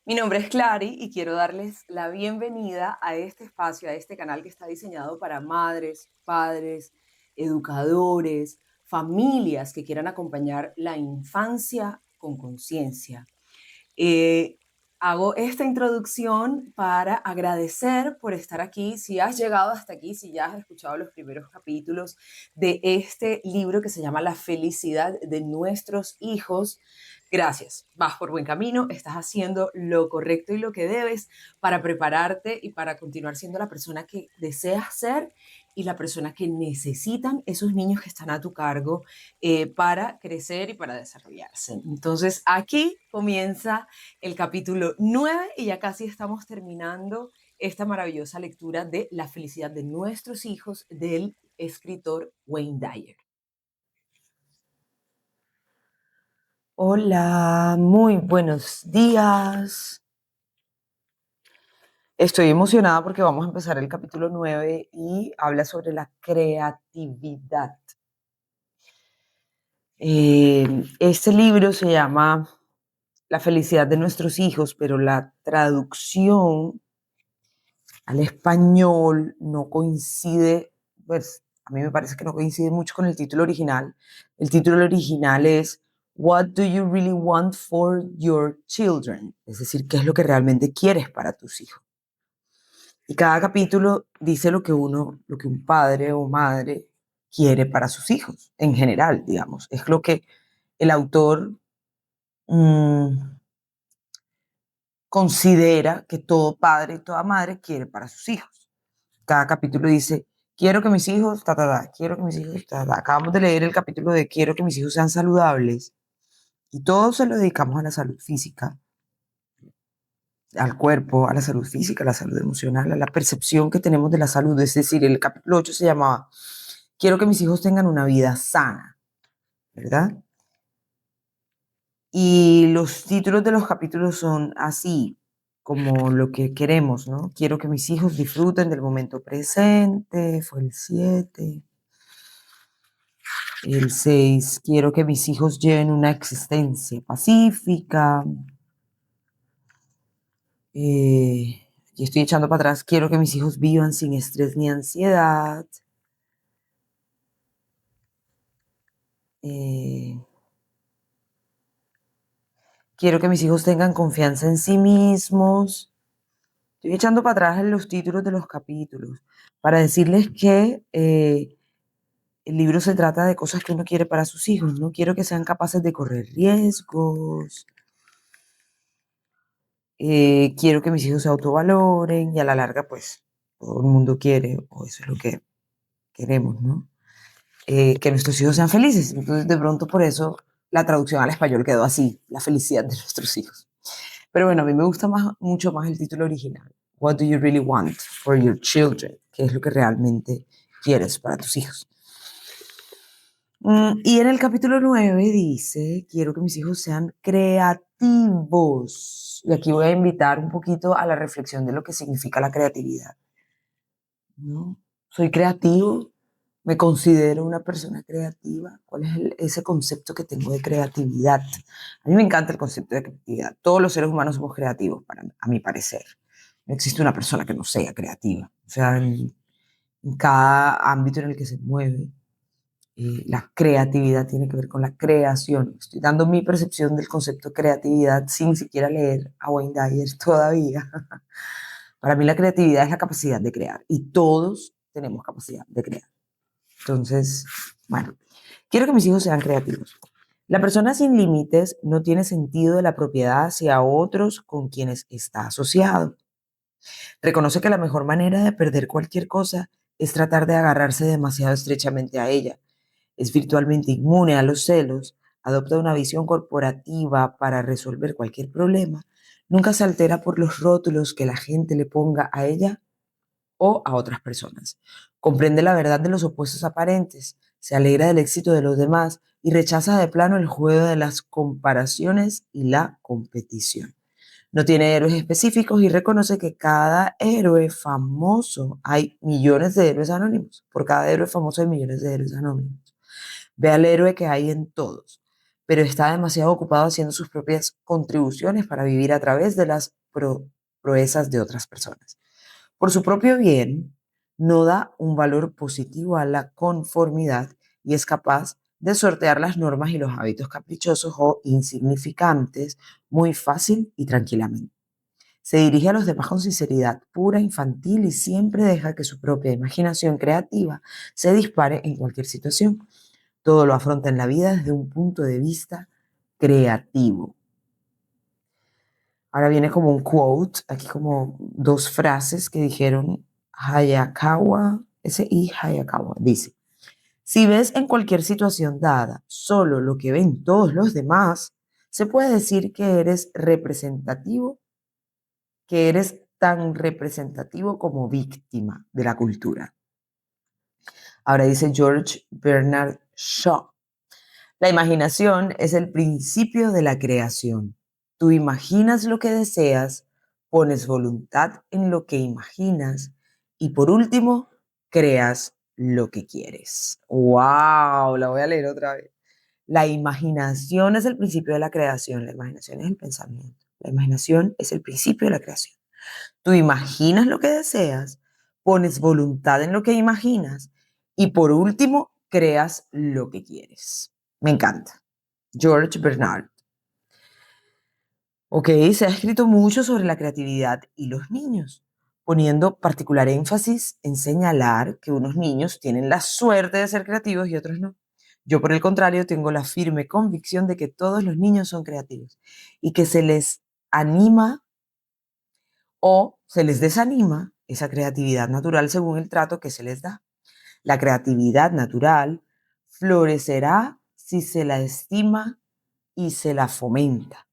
Mi nombre es Clary y quiero darles la bienvenida a este espacio, a este canal que está diseñado para madres, padres, educadores, familias que quieran acompañar la infancia con conciencia. Eh, Hago esta introducción para agradecer por estar aquí. Si has llegado hasta aquí, si ya has escuchado los primeros capítulos de este libro que se llama La felicidad de nuestros hijos, gracias. Vas por buen camino, estás haciendo lo correcto y lo que debes para prepararte y para continuar siendo la persona que deseas ser y la persona que necesitan esos niños que están a tu cargo para crecer y para desarrollarse. Entonces, aquí comienza el capítulo 9 y ya casi estamos terminando esta maravillosa lectura de La felicidad de nuestros hijos del escritor Wayne Dyer. Hola, muy buenos días. Estoy emocionada porque vamos a empezar el capítulo 9 y habla sobre la creatividad. Este libro se llama La felicidad de nuestros hijos, pero la traducción al español no coincide, pues a mí me parece que no coincide mucho con el título original. El título original es What do you really want for your children? Es decir, ¿qué es lo que realmente quieres para tus hijos? Y cada capítulo dice lo que un padre o madre quiere para sus hijos, en general, digamos. Es lo que el autor mmm, considera que todo padre y toda madre quiere para sus hijos. Cada capítulo dice, quiero que mis hijos, quiero que mis hijos, Acabamos de leer el capítulo de quiero que mis hijos sean saludables y todo se lo dedicamos a la salud física, al cuerpo, a la salud física, a la salud emocional, a la percepción que tenemos de la salud. Es decir, el capítulo 8 se llamaba, quiero que mis hijos tengan una vida sana, ¿verdad? Y los títulos de los capítulos son así, como lo que queremos, ¿no? Quiero que mis hijos disfruten del momento presente, fue el 7. El 6, quiero que mis hijos lleven una existencia pacífica. Y estoy echando para atrás, quiero que mis hijos vivan sin estrés ni ansiedad. Eh, Quiero que mis hijos tengan confianza en sí mismos. Estoy echando para atrás en los títulos de los capítulos para decirles que el libro se trata de cosas que uno quiere para sus hijos. No quiero que sean capaces de correr riesgos. Quiero que mis hijos se autovaloren y a la larga, pues, todo el mundo quiere, o eso es lo que queremos, ¿no? Que nuestros hijos sean felices. Entonces, de pronto, por eso la traducción al español quedó así, la felicidad de nuestros hijos. Pero bueno, a mí me gusta mucho más el título original. What do you really want for your children? ¿Qué es lo que realmente quieres para tus hijos? Y en el capítulo 9 dice, quiero que mis hijos sean creativos. Y aquí voy a invitar un poquito a la reflexión de lo que significa la creatividad, ¿no? Soy creativo, me considero una persona creativa. ¿Cuál es ese concepto que tengo de creatividad? A mí me encanta el concepto de creatividad. Todos los seres humanos somos creativos, a mi parecer. No existe una persona que no sea creativa. O sea, en cada ámbito en el que se mueve, la creatividad tiene que ver con la creación. Estoy dando mi percepción del concepto creatividad sin siquiera leer a Wayne Dyer todavía. Para mí la creatividad es la capacidad de crear y todos tenemos capacidad de crear. Entonces, bueno, quiero que mis hijos sean creativos. La persona sin límites no tiene sentido de la propiedad hacia otros con quienes está asociado. Reconoce que la mejor manera de perder cualquier cosa es tratar de agarrarse demasiado estrechamente a ella. Es virtualmente inmune a los celos, adopta una visión corporativa para resolver cualquier problema, nunca se altera por los rótulos que la gente le ponga a ella o a otras personas. Comprende la verdad de los opuestos aparentes, se alegra del éxito de los demás y rechaza de plano el juego de las comparaciones y la competición. No tiene héroes específicos y reconoce que cada héroe famoso hay millones de héroes anónimos. Por cada héroe famoso hay millones de héroes anónimos. Ve al héroe que hay en todos. pero está demasiado ocupado haciendo sus propias contribuciones para vivir a través de las proezas de otras personas. Por su propio bien, no da un valor positivo a la conformidad y es capaz de sortear las normas y los hábitos caprichosos o insignificantes muy fácil y tranquilamente. Se dirige a los demás con sinceridad pura, infantil y siempre deja que su propia imaginación creativa se dispare en cualquier situación. Todo lo afronta en la vida desde un punto de vista creativo. Ahora viene como un quote, aquí como dos frases que dijeron Hayakawa, S.I. Hayakawa, dice: si ves en cualquier situación dada solo lo que ven todos los demás, se puede decir que eres representativo, que eres tan representativo como víctima de la cultura. Ahora dice George Bernard Shaw: la imaginación es el principio de la creación. Tú imaginas lo que deseas, pones voluntad en lo que imaginas y por último, creas lo que quieres. ¡Wow! La voy a leer otra vez. La imaginación es el principio de la creación. La imaginación es el pensamiento. La imaginación es el principio de la creación. Tú imaginas lo que deseas, pones voluntad en lo que imaginas y por último, creas lo que quieres. Me encanta. George Bernard. Ok, se ha escrito mucho sobre la creatividad y los niños, poniendo particular énfasis en señalar que unos niños tienen la suerte de ser creativos y otros no. Yo, por el contrario, tengo la firme convicción de que todos los niños son creativos y que se les anima o se les desanima esa creatividad natural según el trato que se les da. La creatividad natural florecerá si se la estima y se la fomenta.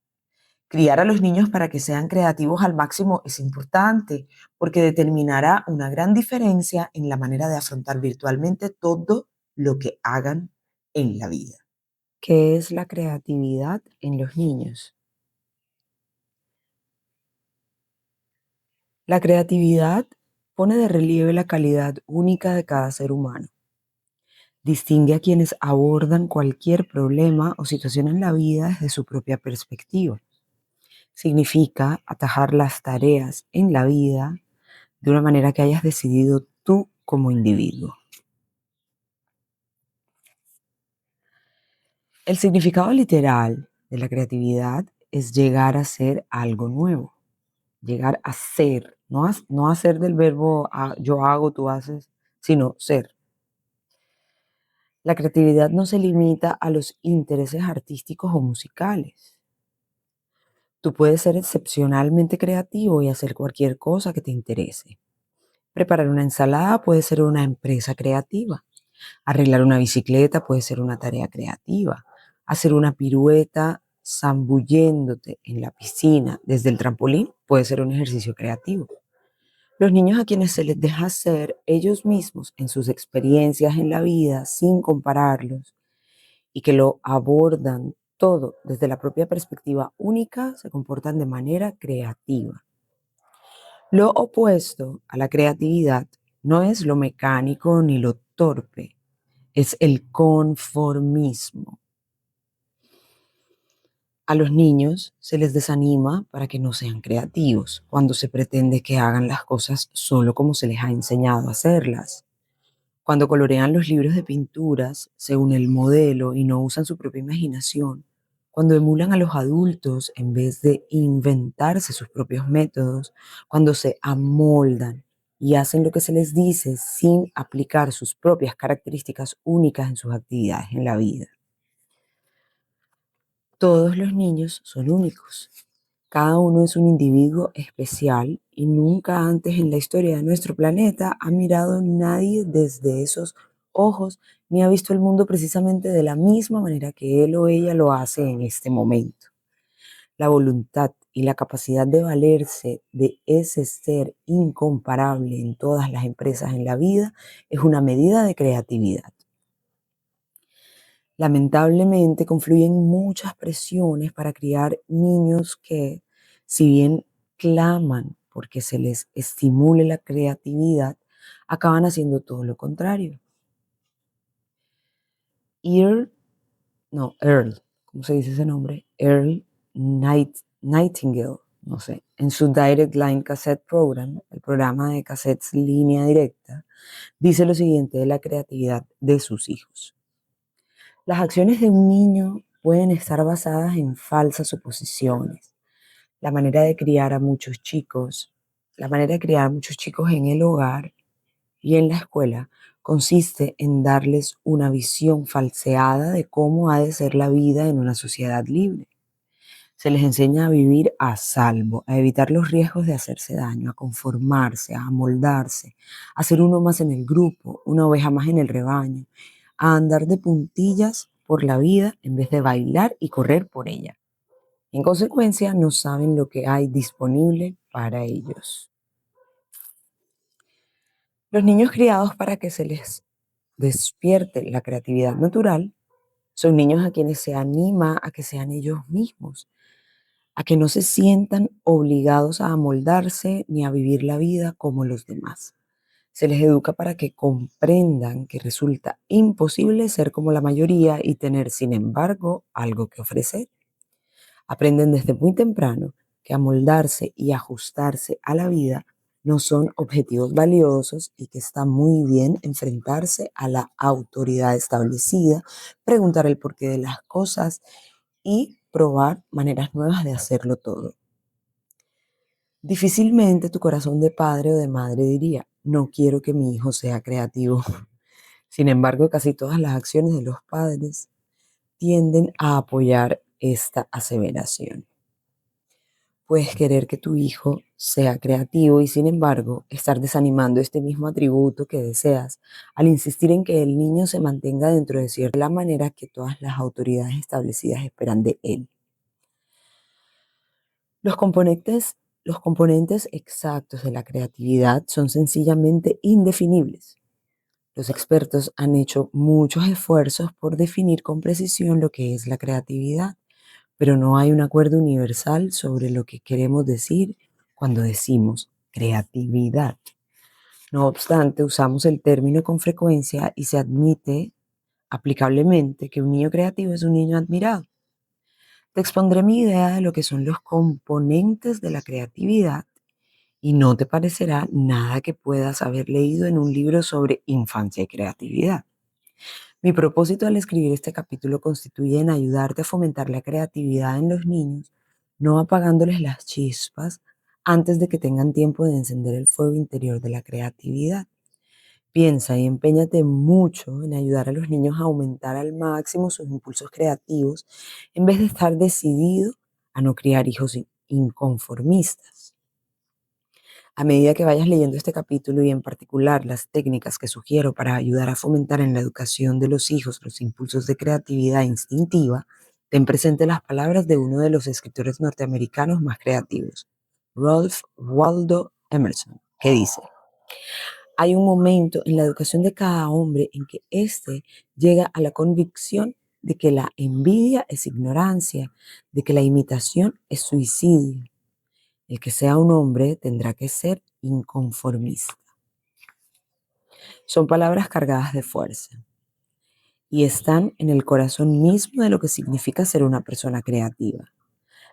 Criar a los niños para que sean creativos al máximo es importante porque determinará una gran diferencia en la manera de afrontar virtualmente todo lo que hagan en la vida. ¿Qué es la creatividad en los niños? La creatividad pone de relieve la calidad única de cada ser humano. Distingue a quienes abordan cualquier problema o situación en la vida desde su propia perspectiva. Significa atajar las tareas en la vida de una manera que hayas decidido tú como individuo. El significado literal de la creatividad es llegar a ser algo nuevo, llegar a ser, no hacer del verbo yo hago, tú haces, sino ser. La creatividad no se limita a los intereses artísticos o musicales. Tú puedes ser excepcionalmente creativo y hacer cualquier cosa que te interese. Preparar una ensalada puede ser una empresa creativa. Arreglar una bicicleta puede ser una tarea creativa. Hacer una pirueta zambulléndote en la piscina desde el trampolín puede ser un ejercicio creativo. Los niños a quienes se les deja ser ellos mismos en sus experiencias en la vida sin compararlos y que lo abordan todo desde la propia perspectiva única se comportan de manera creativa. Lo opuesto a la creatividad no es lo mecánico ni lo torpe, es el conformismo. A los niños se les desanima para que no sean creativos cuando se pretende que hagan las cosas solo como se les ha enseñado a hacerlas. Cuando colorean los libros de pinturas según el modelo y no usan su propia imaginación. Cuando emulan a los adultos en vez de inventarse sus propios métodos. Cuando se amoldan y hacen lo que se les dice sin aplicar sus propias características únicas en sus actividades en la vida. Todos los niños son únicos. Cada uno es un individuo especial y nunca antes en la historia de nuestro planeta ha mirado nadie desde esos ojos ni ha visto el mundo precisamente de la misma manera que él o ella lo hace en este momento. La voluntad y la capacidad de valerse de ese ser incomparable en todas las empresas en la vida es una medida de creatividad. Lamentablemente confluyen muchas presiones para criar niños que, si bien claman porque se les estimule la creatividad, acaban haciendo todo lo contrario. Earl, ¿cómo se dice ese nombre? Earl Nightingale, no sé, en su Direct Line Cassette Program, el programa de cassettes línea directa, dice lo siguiente de la creatividad de sus hijos. Las acciones de un niño pueden estar basadas en falsas suposiciones. La manera de criar a muchos chicos, la manera de criar a muchos chicos en el hogar y en la escuela consiste en darles una visión falseada de cómo ha de ser la vida en una sociedad libre. Se les enseña a vivir a salvo, a evitar los riesgos de hacerse daño, a conformarse, a amoldarse, a ser uno más en el grupo, una oveja más en el rebaño, a andar de puntillas por la vida en vez de bailar y correr por ella. En consecuencia, no saben lo que hay disponible para ellos. Los niños criados para que se les despierte la creatividad natural son niños a quienes se anima a que sean ellos mismos, a que no se sientan obligados a amoldarse ni a vivir la vida como los demás. Se les educa para que comprendan que resulta imposible ser como la mayoría y tener, sin embargo, algo que ofrecer. Aprenden desde muy temprano que amoldarse y ajustarse a la vida no son objetivos valiosos y que está muy bien enfrentarse a la autoridad establecida, preguntar el porqué de las cosas y probar maneras nuevas de hacerlo todo. Difícilmente tu corazón de padre o de madre diría, no quiero que mi hijo sea creativo. Sin embargo, casi todas las acciones de los padres tienden a apoyar esta aseveración. Puedes querer que tu hijo sea creativo y sin embargo estar desanimando este mismo atributo que deseas al insistir en que el niño se mantenga dentro de cierta manera que todas las autoridades establecidas esperan de él. Los componentes exactos de la creatividad son sencillamente indefinibles. Los expertos han hecho muchos esfuerzos por definir con precisión lo que es la creatividad, pero no hay un acuerdo universal sobre lo que queremos decir cuando decimos creatividad. No obstante, usamos el término con frecuencia y se admite aplicablemente que un niño creativo es un niño admirado. Te expondré mi idea de lo que son los componentes de la creatividad y no te parecerá nada que puedas haber leído en un libro sobre infancia y creatividad. Mi propósito al escribir este capítulo constituye en ayudarte a fomentar la creatividad en los niños, no apagándoles las chispas antes de que tengan tiempo de encender el fuego interior de la creatividad. Piensa y empeñate mucho en ayudar a los niños a aumentar al máximo sus impulsos creativos en vez de estar decidido a no criar hijos inconformistas. A medida que vayas leyendo este capítulo y en particular las técnicas que sugiero para ayudar a fomentar en la educación de los hijos los impulsos de creatividad instintiva, ten presente las palabras de uno de los escritores norteamericanos más creativos, Ralph Waldo Emerson, que dice: hay un momento en la educación de cada hombre en que éste llega a la convicción de que la envidia es ignorancia, de que la imitación es suicidio. El que sea un hombre tendrá que ser inconformista. Son palabras cargadas de fuerza y están en el corazón mismo de lo que significa ser una persona creativa.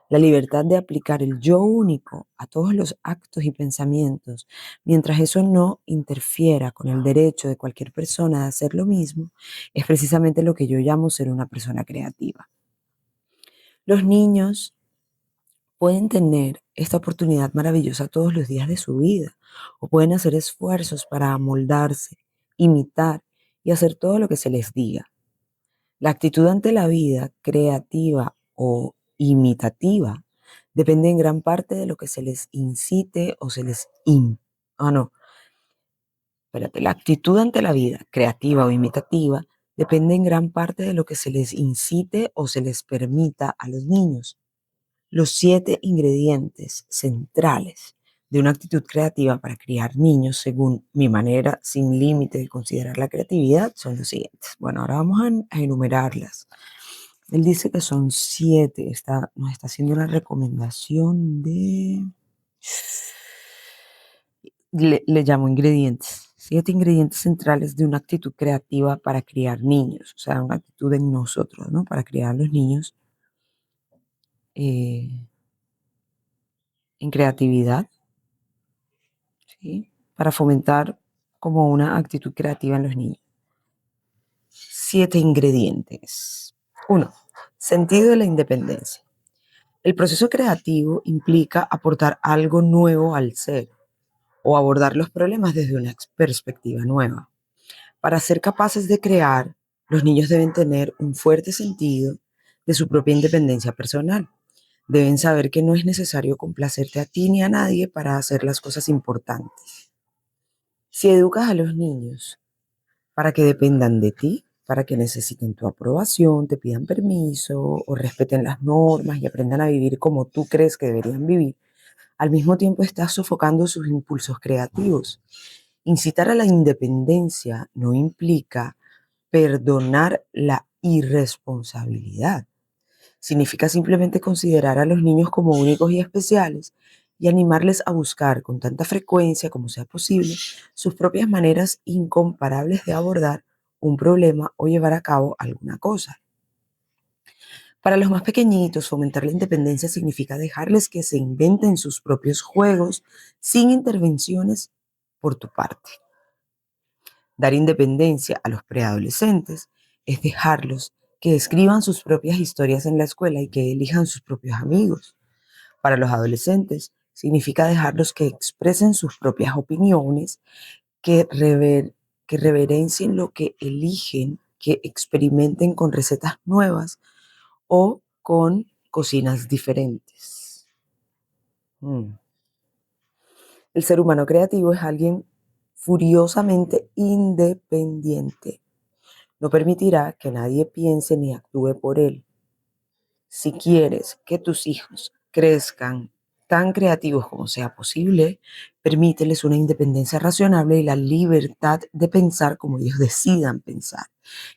La libertad de aplicar el yo único a todos los actos y pensamientos, mientras eso no interfiera con el derecho de cualquier persona de hacer lo mismo, es precisamente lo que yo llamo ser una persona creativa. Los niños pueden tener esta oportunidad maravillosa todos los días de su vida, o pueden hacer esfuerzos para amoldarse, imitar y hacer todo lo que se les diga. La actitud ante la vida, creativa o imitativa, depende en gran parte de lo que se les incite o se les la actitud ante la vida, creativa o imitativa, depende en gran parte de lo que se les incite o se les permita a los niños. Los 7 ingredientes centrales de una actitud creativa para criar niños, según mi manera sin límite de considerar la creatividad, son los siguientes. Bueno, ahora vamos a enumerarlas. Él dice que son 7. Nos está haciendo una recomendación de... Le llamo ingredientes. 7 ingredientes centrales de una actitud creativa para criar niños. O sea, una actitud en nosotros, ¿no? Para criar a los niños en creatividad, ¿sí? Para fomentar como una actitud creativa en los niños. 7 ingredientes. 1. Sentido de la independencia. El proceso creativo implica aportar algo nuevo al ser o abordar los problemas desde una perspectiva nueva. Para ser capaces de crear, los niños deben tener un fuerte sentido de su propia independencia personal. Deben saber que no es necesario complacerte a ti ni a nadie para hacer las cosas importantes. Si educas a los niños para que dependan de ti, para que necesiten tu aprobación, te pidan permiso o respeten las normas y aprendan a vivir como tú crees que deberían vivir, al mismo tiempo estás sofocando sus impulsos creativos. Incitar a la independencia no implica perdonar la irresponsabilidad. Significa simplemente considerar a los niños como únicos y especiales y animarles a buscar con tanta frecuencia como sea posible sus propias maneras incomparables de abordar un problema o llevar a cabo alguna cosa. Para los más pequeñitos, fomentar la independencia significa dejarles que se inventen sus propios juegos sin intervenciones por tu parte. Dar independencia a los preadolescentes es dejarlos que escriban sus propias historias en la escuela y que elijan sus propios amigos. Para los adolescentes, significa dejarlos que expresen sus propias opiniones, que reverencien lo que eligen, que experimenten con recetas nuevas o con cocinas diferentes. El ser humano creativo es alguien furiosamente independiente. No permitirá que nadie piense ni actúe por él. Si quieres que tus hijos crezcan tan creativos como sea posible, permíteles una independencia razonable y la libertad de pensar como ellos decidan pensar.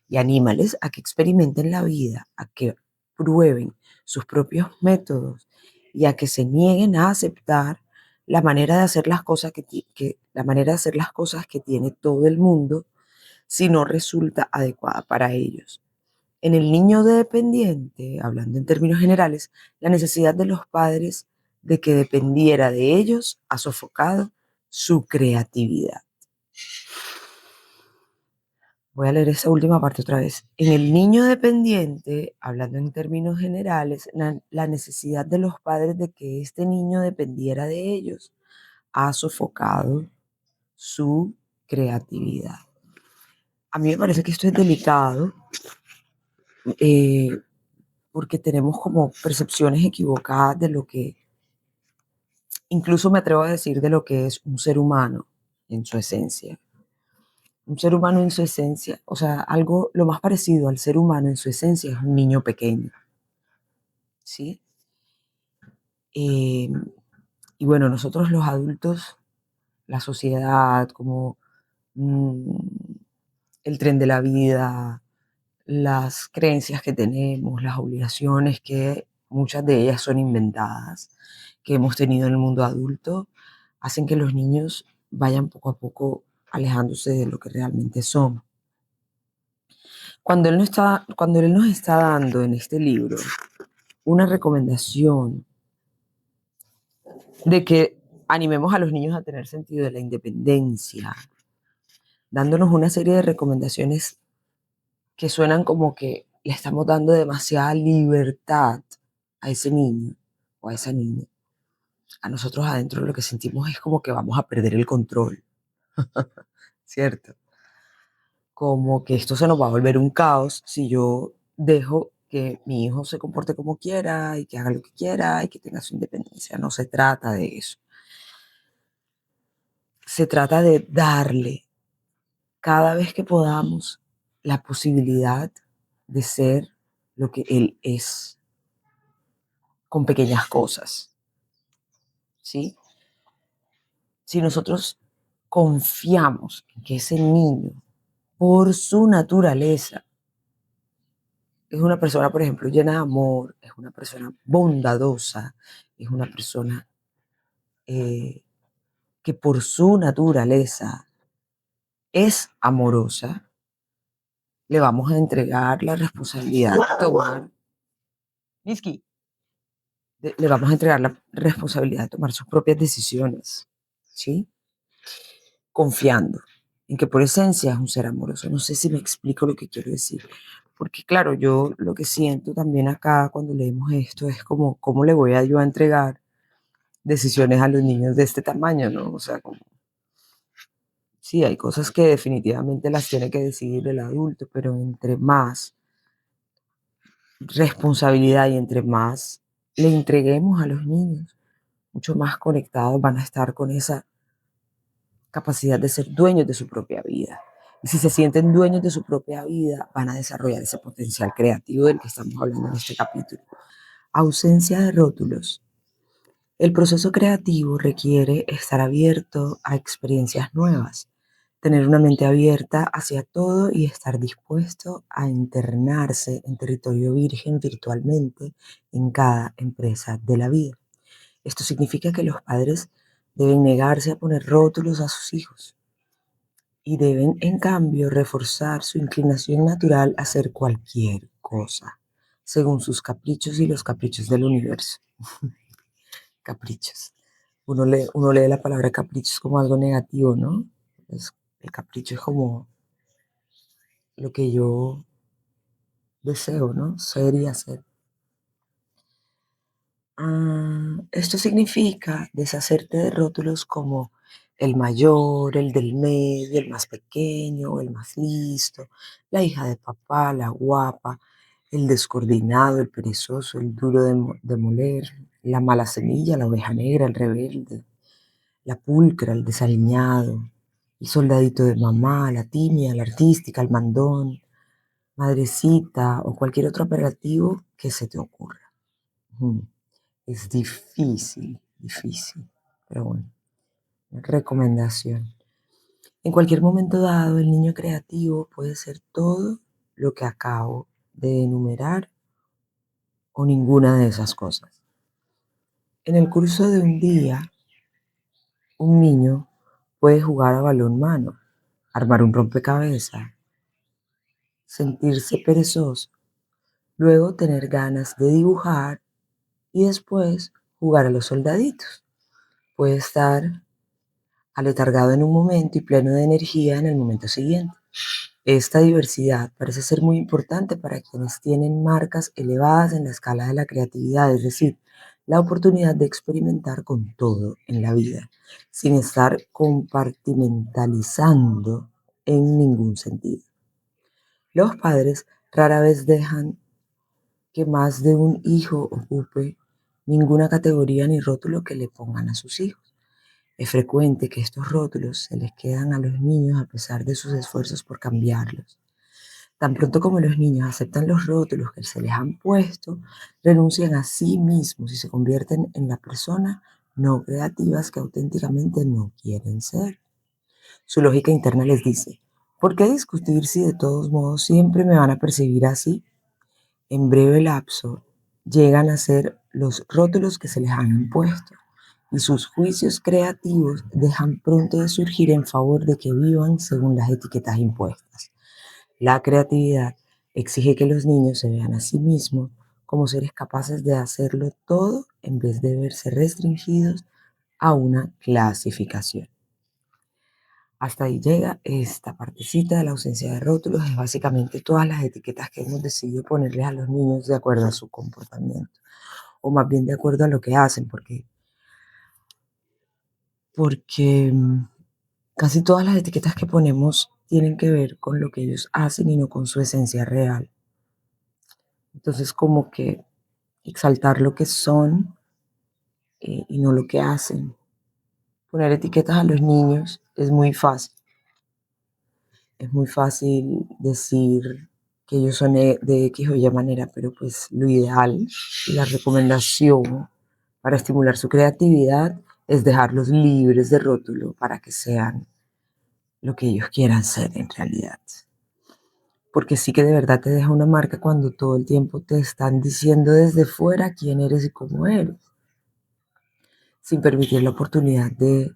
Y anímales a que experimenten la vida, a que prueben sus propios métodos y a que se nieguen a aceptar la manera de hacer las cosas la manera de hacer las cosas que tiene todo el mundo si no resulta adecuada para ellos. En el niño dependiente, hablando en términos generales, la necesidad de los padres de que dependiera de ellos ha sofocado su creatividad. Voy a leer esa última parte otra vez. En el niño dependiente, hablando en términos generales, la necesidad de los padres de que este niño dependiera de ellos ha sofocado su creatividad. A mí me parece que esto es delicado porque tenemos como percepciones equivocadas de lo que, incluso me atrevo a decir, de lo que es un ser humano en su esencia. Un ser humano en su esencia, o sea, algo lo más parecido al ser humano en su esencia es un niño pequeño, ¿sí? Y bueno, nosotros los adultos, la sociedad, como el tren de la vida, las creencias que tenemos, las obligaciones que muchas de ellas son inventadas, que hemos tenido en el mundo adulto, hacen que los niños vayan poco a poco alejándose de lo que realmente son. Cuando él nos está dando en este libro una recomendación de que animemos a los niños a tener sentido de la independencia, dándonos una serie de recomendaciones que suenan como que le estamos dando demasiada libertad a ese niño o a esa niña. A nosotros adentro lo que sentimos es como que vamos a perder el control, ¿cierto? Como que esto se nos va a volver un caos si yo dejo que mi hijo se comporte como quiera y que haga lo que quiera y que tenga su independencia. No se trata de eso. Se trata de darle cada vez que podamos la posibilidad de ser lo que él es, con pequeñas cosas, ¿sí? Si nosotros confiamos en que ese niño, por su naturaleza, es una persona, por ejemplo, llena de amor, es una persona bondadosa, es una persona que por su naturaleza es amorosa, le vamos a entregar la responsabilidad de tomar. Niski, le vamos a entregar la responsabilidad de tomar sus propias decisiones, ¿sí? Confiando en que por esencia es un ser amoroso. No sé si me explico lo que quiero decir. Porque claro, yo lo que siento también acá cuando leemos esto es como, ¿cómo le voy a yo a entregar decisiones a los niños de este tamaño, no? O sea, como, sí, hay cosas que definitivamente las tiene que decidir el adulto, pero entre más responsabilidad y entre más le entreguemos a los niños, mucho más conectados van a estar con esa capacidad de ser dueños de su propia vida. Y si se sienten dueños de su propia vida, van a desarrollar ese potencial creativo del que estamos hablando en este capítulo. Ausencia de rótulos. El proceso creativo requiere estar abierto a experiencias nuevas, tener una mente abierta hacia todo y estar dispuesto a internarse en territorio virgen virtualmente en cada empresa de la vida. Esto significa que los padres deben negarse a poner rótulos a sus hijos y deben, en cambio, reforzar su inclinación natural a hacer cualquier cosa, según sus caprichos y los caprichos del universo. Caprichos. Uno lee la palabra caprichos como algo negativo, ¿no? El capricho es como lo que yo deseo, ¿no? Ser y hacer. Esto significa deshacerte de rótulos como el mayor, el del medio, el más pequeño, el más listo, la hija de papá, la guapa, el descoordinado, el perezoso, el duro de moler, la mala semilla, la oveja negra, el rebelde, la pulcra, el desaliñado, el soldadito de mamá, la tímida, la artística, el mandón, madrecita o cualquier otro operativo que se te ocurra. Ujú. Es difícil, difícil, pero bueno, recomendación. En cualquier momento dado, el niño creativo puede ser todo lo que acabo de enumerar o ninguna de esas cosas. En el curso de un día, un niño puede jugar a balón mano, armar un rompecabezas, sentirse perezoso, luego tener ganas de dibujar y después jugar a los soldaditos. Puede estar aletargado en un momento y pleno de energía en el momento siguiente. Esta diversidad parece ser muy importante para quienes tienen marcas elevadas en la escala de la creatividad, es decir, la oportunidad de experimentar con todo en la vida, sin estar compartimentalizando en ningún sentido. Los padres rara vez dejan que más de un hijo ocupe ninguna categoría ni rótulo que le pongan a sus hijos. Es frecuente que estos rótulos se les quedan a los niños a pesar de sus esfuerzos por cambiarlos. Tan pronto como los niños aceptan los rótulos que se les han puesto, renuncian a sí mismos y se convierten en la persona no creativas que auténticamente no quieren ser. Su lógica interna les dice, ¿por qué discutir si de todos modos siempre me van a percibir así? En breve lapso llegan a ser los rótulos que se les han impuesto y sus juicios creativos dejan pronto de surgir en favor de que vivan según las etiquetas impuestas. La creatividad exige que los niños se vean a sí mismos como seres capaces de hacerlo todo en vez de verse restringidos a una clasificación. Hasta ahí llega esta partecita de la ausencia de rótulos, es básicamente todas las etiquetas que hemos decidido ponerles a los niños de acuerdo a su comportamiento, o más bien de acuerdo a lo que hacen, porque casi todas las etiquetas que ponemos tienen que ver con lo que ellos hacen y no con su esencia real. Entonces, como que exaltar lo que son y no lo que hacen. Poner etiquetas a los niños es muy fácil. Es muy fácil decir que ellos son de X o Y manera, pero pues lo ideal y la recomendación para estimular su creatividad es dejarlos libres de rótulo para que sean lo que ellos quieran ser en realidad. Porque sí que de verdad te deja una marca cuando todo el tiempo te están diciendo desde fuera quién eres y cómo eres, sin permitir la oportunidad de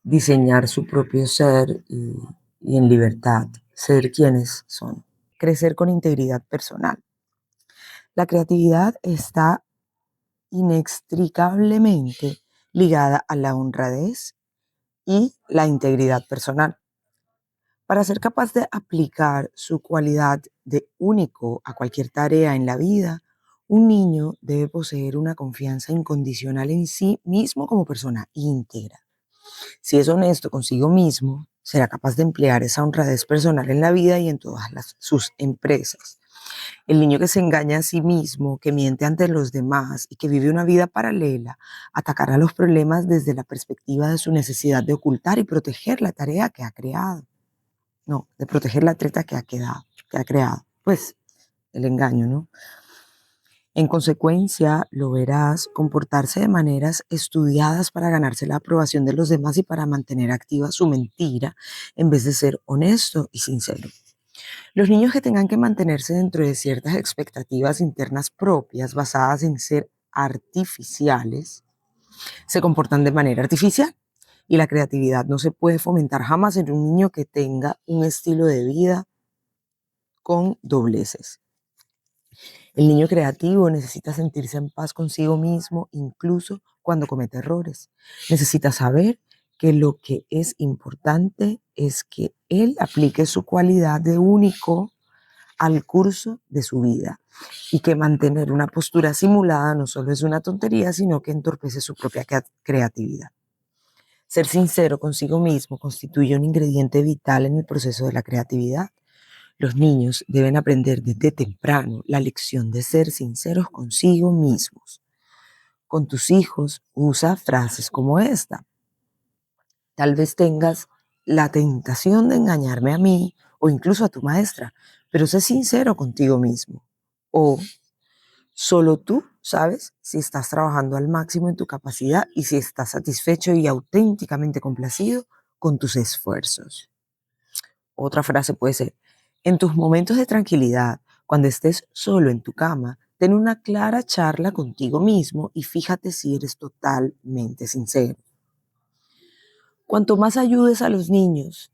diseñar su propio ser y en libertad ser quienes son. Crecer con integridad personal. La creatividad está inextricablemente ligada a la honradez y la integridad personal. Para ser capaz de aplicar su cualidad de único a cualquier tarea en la vida, un niño debe poseer una confianza incondicional en sí mismo como persona íntegra. Si es honesto consigo mismo, será capaz de emplear esa honradez personal en la vida y en todas sus empresas. El niño que se engaña a sí mismo, que miente ante los demás y que vive una vida paralela, atacará los problemas desde la perspectiva de su necesidad de ocultar y proteger la tarea que ha creado. No, de proteger la treta que ha creado. Pues el engaño, ¿no? En consecuencia, lo verás comportarse de maneras estudiadas para ganarse la aprobación de los demás y para mantener activa su mentira en vez de ser honesto y sincero. Los niños que tengan que mantenerse dentro de ciertas expectativas internas propias basadas en ser artificiales, se comportan de manera artificial. Y la creatividad no se puede fomentar jamás en un niño que tenga un estilo de vida con dobleces. El niño creativo necesita sentirse en paz consigo mismo, incluso cuando comete errores. Necesita saber que lo que es importante es que él aplique su cualidad de único al curso de su vida y que mantener una postura simulada no solo es una tontería, sino que entorpece su propia creatividad. Ser sincero consigo mismo constituye un ingrediente vital en el proceso de la creatividad. Los niños deben aprender desde temprano la lección de ser sinceros consigo mismos. Con tus hijos usa frases como esta. Tal vez tengas la tentación de engañarme a mí o incluso a tu maestra, pero sé sincero contigo mismo. O solo tú sabes si estás trabajando al máximo en tu capacidad y si estás satisfecho y auténticamente complacido con tus esfuerzos. Otra frase puede ser, en tus momentos de tranquilidad, cuando estés solo en tu cama, ten una clara charla contigo mismo y fíjate si eres totalmente sincero. Cuanto más ayudes a los niños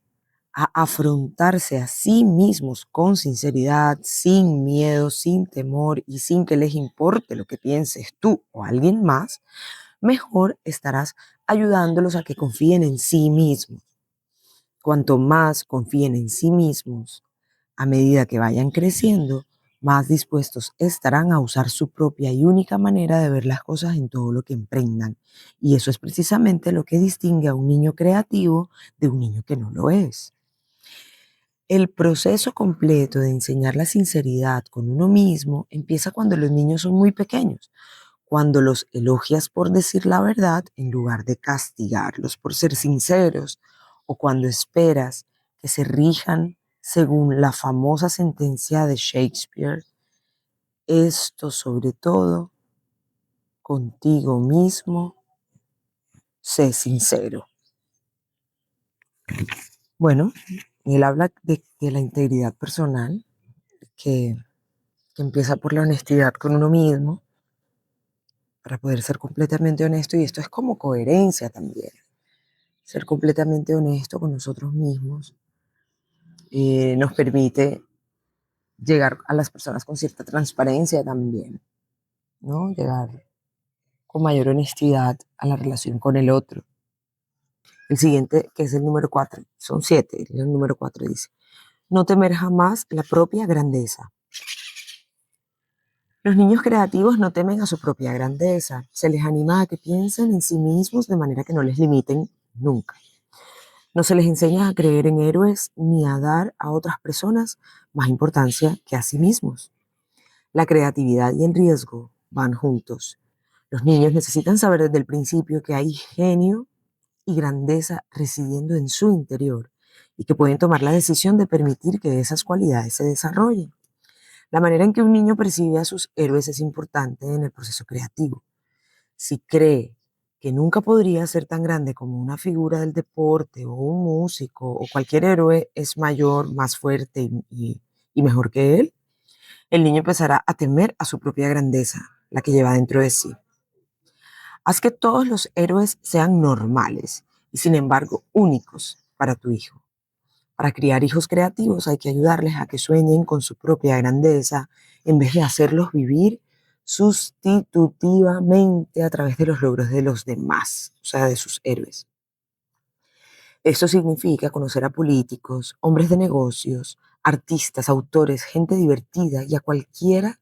a afrontarse a sí mismos con sinceridad, sin miedo, sin temor y sin que les importe lo que pienses tú o alguien más, mejor estarás ayudándolos a que confíen en sí mismos. Cuanto más confíen en sí mismos, a medida que vayan creciendo, más dispuestos estarán a usar su propia y única manera de ver las cosas en todo lo que emprendan. Y eso es precisamente lo que distingue a un niño creativo de un niño que no lo es. El proceso completo de enseñar la sinceridad con uno mismo empieza cuando los niños son muy pequeños, cuando los elogias por decir la verdad en lugar de castigarlos por ser sinceros, o cuando esperas que se rijan según la famosa sentencia de Shakespeare, esto sobre todo, contigo mismo, sé sincero. Bueno, él habla de la integridad personal, que empieza por la honestidad con uno mismo, para poder ser completamente honesto, y esto es como coherencia también. Ser completamente honesto con nosotros mismos nos permite llegar a las personas con cierta transparencia también, ¿no? Llegar con mayor honestidad a la relación con el otro. El siguiente, que es el número 4, son 7, el número 4 dice, no temer jamás la propia grandeza. Los niños creativos no temen a su propia grandeza, se les anima a que piensen en sí mismos de manera que no les limiten nunca. No se les enseña a creer en héroes ni a dar a otras personas más importancia que a sí mismos. La creatividad y el riesgo van juntos. Los niños necesitan saber desde el principio que hay genio y grandeza residiendo en su interior y que pueden tomar la decisión de permitir que esas cualidades se desarrollen. La manera en que un niño percibe a sus héroes es importante en el proceso creativo. Si cree que nunca podría ser tan grande como una figura del deporte o un músico o cualquier héroe es mayor, más fuerte y mejor que él, el niño empezará a temer a su propia grandeza, la que lleva dentro de sí. Haz que todos los héroes sean normales y sin embargo únicos para tu hijo. Para criar hijos creativos hay que ayudarles a que sueñen con su propia grandeza en vez de hacerlos vivir sustitutivamente a través de los logros de los demás, o sea, de sus héroes. Esto significa conocer a políticos, hombres de negocios, artistas, autores, gente divertida y a cualquiera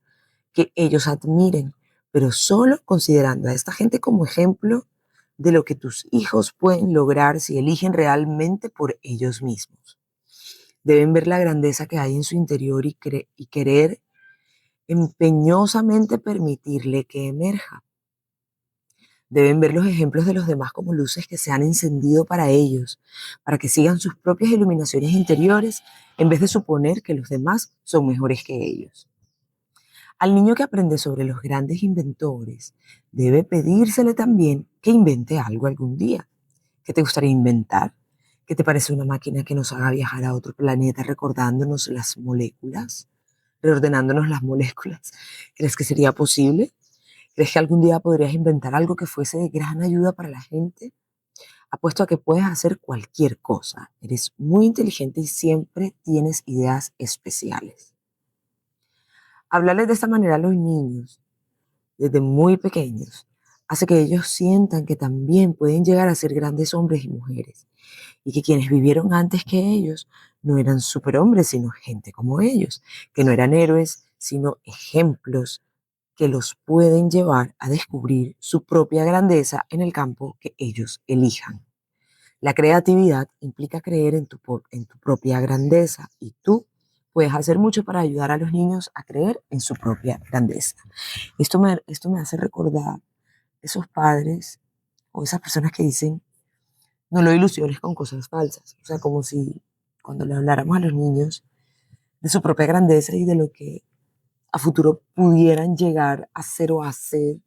que ellos admiren, pero solo considerando a esta gente como ejemplo de lo que tus hijos pueden lograr si eligen realmente por ellos mismos. Deben ver la grandeza que hay en su interior y querer empeñosamente permitirle que emerja. Deben ver los ejemplos de los demás como luces que se han encendido para ellos, para que sigan sus propias iluminaciones interiores en vez de suponer que los demás son mejores que ellos. Al niño que aprende sobre los grandes inventores, debe pedírsele también que invente algo algún día. ¿Qué te gustaría inventar? ¿Qué te parece una máquina que nos haga viajar a otro planeta recordándonos las moléculas? Reordenándonos las moléculas. ¿Crees que sería posible? ¿Crees que algún día podrías inventar algo que fuese de gran ayuda para la gente? Apuesto a que puedes hacer cualquier cosa. Eres muy inteligente y siempre tienes ideas especiales. Hablarles de esta manera a los niños, desde muy pequeños, hace que ellos sientan que también pueden llegar a ser grandes hombres y mujeres, y que quienes vivieron antes que ellos no eran superhombres, sino gente como ellos, que no eran héroes, sino ejemplos que los pueden llevar a descubrir su propia grandeza en el campo que ellos elijan. La creatividad implica creer en tu propia grandeza y tú puedes hacer mucho para ayudar a los niños a creer en su propia grandeza. Esto me hace recordar esos padres o esas personas que dicen, no lo ilusiones con cosas falsas. O sea, como si cuando le habláramos a los niños de su propia grandeza y de lo que a futuro pudieran llegar a ser o a hacer,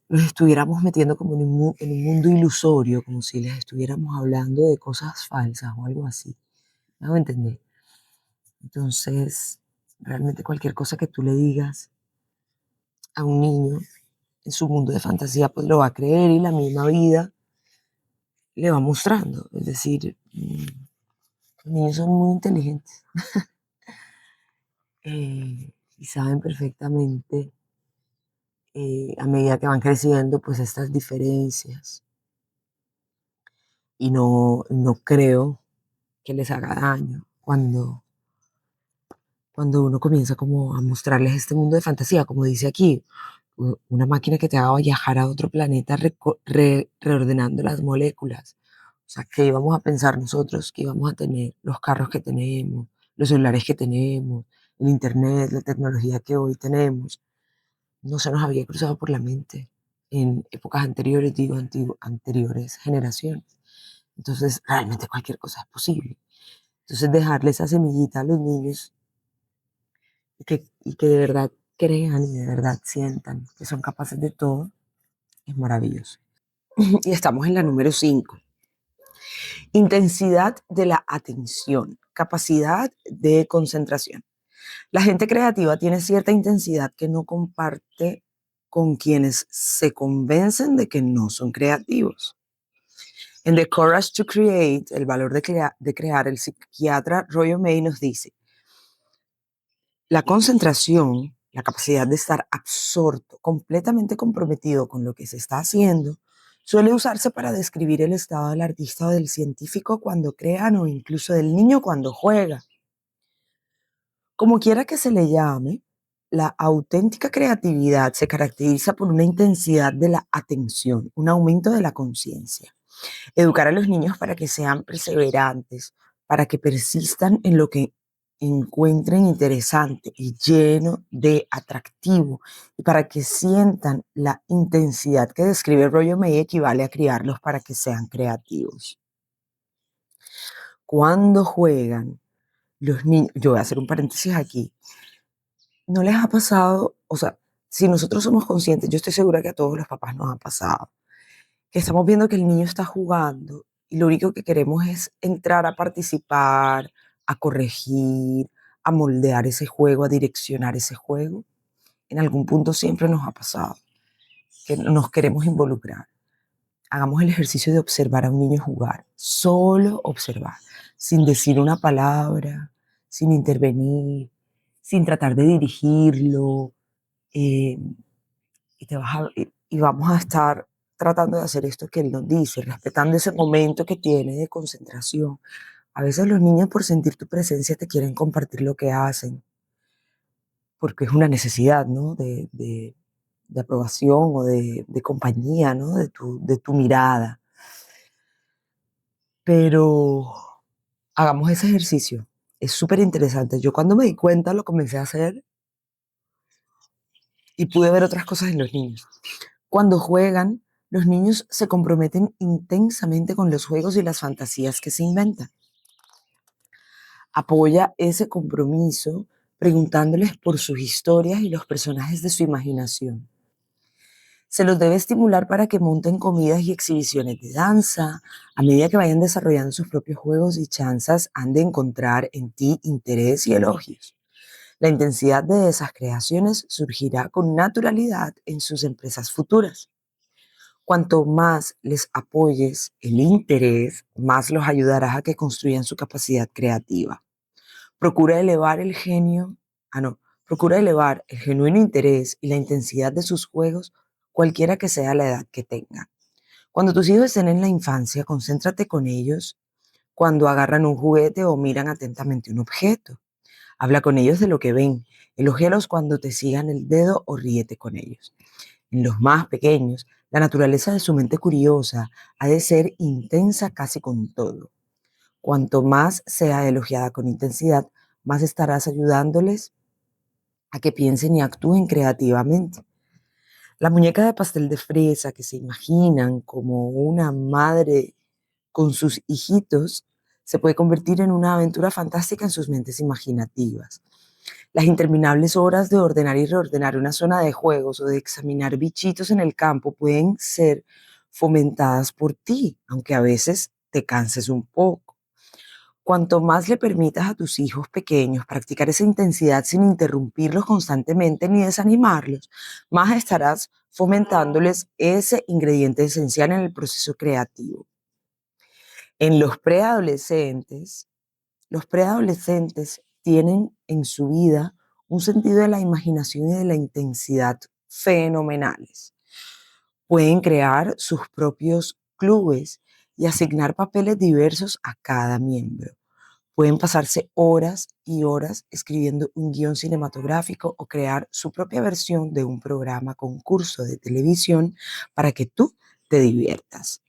los estuviéramos metiendo como en un mundo ilusorio, como si les estuviéramos hablando de cosas falsas o algo así. ¿Me hago entender? Entonces, realmente cualquier cosa que tú le digas a un niño en su mundo de fantasía, pues lo va a creer y la misma vida le va mostrando. Es decir, los niños son muy inteligentes y saben perfectamente a medida que van creciendo, pues estas diferencias. Y no creo que les haga daño cuando uno comienza como a mostrarles este mundo de fantasía, como dice aquí, una máquina que te haga viajar a otro planeta reordenando las moléculas. O sea, ¿qué íbamos a pensar nosotros? Que íbamos a tener los carros que tenemos, los celulares que tenemos, el internet, la tecnología que hoy tenemos. No se nos había cruzado por la mente en épocas anteriores, digo, anteriores generaciones. Entonces, realmente cualquier cosa es posible. Entonces, dejarle esa semillita a los niños y que de verdad crean y de verdad sientan que son capaces de todo, es maravilloso. Y estamos en la número 5. Intensidad de la atención, capacidad de concentración. La gente creativa tiene cierta intensidad que no comparte con quienes se convencen de que no son creativos. En The Courage to Create, el valor de crear, el psiquiatra Roy O'May nos dice, la concentración, la capacidad de estar absorto, completamente comprometido con lo que se está haciendo, suele usarse para describir el estado del artista o del científico cuando crean o incluso del niño cuando juega. Como quiera que se le llame, la auténtica creatividad se caracteriza por una intensidad de la atención, un aumento de la conciencia. Educar a los niños para que sean perseverantes, para que persistan en lo que encuentren interesante y lleno de atractivo, y para que sientan la intensidad que describe Roy May equivale a criarlos para que sean creativos. Cuando juegan, los niños, yo voy a hacer un paréntesis aquí, ¿no les ha pasado? O sea, si nosotros somos conscientes, yo estoy segura que a todos los papás nos ha pasado, que estamos viendo que el niño está jugando y lo único que queremos es entrar a participar, a corregir, a moldear ese juego, a direccionar ese juego. En algún punto siempre nos ha pasado que nos queremos involucrar. Hagamos el ejercicio de observar a un niño jugar, solo observar, sin decir una palabra, sin intervenir, sin tratar de dirigirlo, eh, y vamos a estar tratando de hacer esto que él nos dice, respetando ese momento que tiene de concentración. A veces los niños por sentir tu presencia te quieren compartir lo que hacen, porque es una necesidad, ¿no? De aprobación o de compañía, ¿no? De tu mirada. Pero hagamos ese ejercicio. Es súper interesante. Yo cuando me di cuenta lo comencé a hacer y pude ver otras cosas en los niños. Cuando juegan, los niños se comprometen intensamente con los juegos y las fantasías que se inventan. Apoya ese compromiso preguntándoles por sus historias y los personajes de su imaginación. Se los debe estimular para que monten comidas y exhibiciones de danza. A medida que vayan desarrollando sus propios juegos y chanzas, han de encontrar en ti interés y elogios. La intensidad de esas creaciones surgirá con naturalidad en sus empresas futuras. Cuanto más les apoyes el interés, más los ayudarás a que construyan su capacidad creativa. Procura elevar el genio, no, procura elevar el genuino interés y la intensidad de sus juegos, cualquiera que sea la edad que tengan. Cuando tus hijos estén en la infancia, concéntrate con ellos cuando agarran un juguete o miran atentamente un objeto. Habla con ellos de lo que ven, elógialos cuando te sigan el dedo o ríete con ellos. En los más pequeños, la naturaleza de su mente curiosa ha de ser intensa casi con todo. Cuanto más sea elogiada con intensidad, más estarás ayudándoles a que piensen y actúen creativamente. La muñeca de pastel de fresa que se imaginan como una madre con sus hijitos se puede convertir en una aventura fantástica en sus mentes imaginativas. Las interminables horas de ordenar y reordenar una zona de juegos o de examinar bichitos en el campo pueden ser fomentadas por ti, aunque a veces te canses un poco. Cuanto más le permitas a tus hijos pequeños practicar esa intensidad sin interrumpirlos constantemente ni desanimarlos, más estarás fomentándoles ese ingrediente esencial en el proceso creativo. En los preadolescentes tienen en su vida un sentido de la imaginación y de la intensidad fenomenales. Pueden crear sus propios clubes y asignar papeles diversos a cada miembro. Pueden pasarse horas y horas escribiendo un guión cinematográfico o crear su propia versión de un programa concurso de televisión para que tú te diviertas.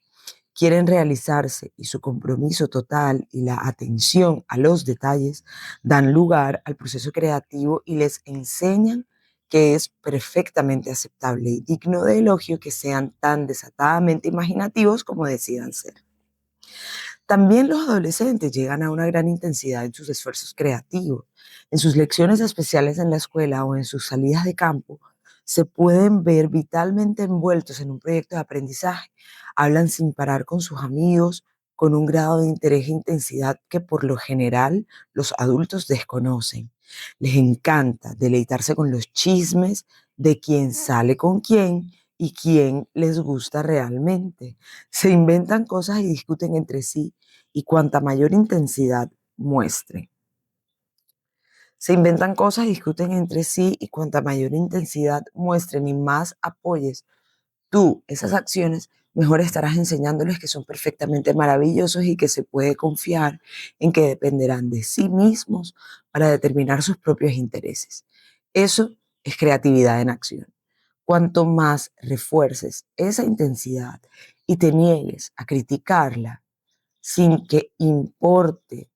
Quieren realizarse y su compromiso total y la atención a los detalles dan lugar al proceso creativo y les enseñan que es perfectamente aceptable y digno de elogio que sean tan desatadamente imaginativos como decidan ser. También los adolescentes llegan a una gran intensidad en sus esfuerzos creativos. En sus lecciones especiales en la escuela o en sus salidas de campo, se pueden ver vitalmente envueltos en un proyecto de aprendizaje. Hablan sin parar con sus amigos, con un grado de interés e intensidad que por lo general los adultos desconocen. Les encanta deleitarse con los chismes de quién sale con quién y quién les gusta realmente. Se inventan cosas y discuten entre sí y cuanta mayor intensidad muestren. Se inventan cosas, discuten entre sí y cuanta mayor intensidad muestren y más apoyes tú esas acciones, mejor estarás enseñándoles que son perfectamente maravillosos y que se puede confiar en que dependerán de sí mismos para determinar sus propios intereses. Eso es creatividad en acción. Cuanto más refuerces esa intensidad y te niegues a criticarla sin que importe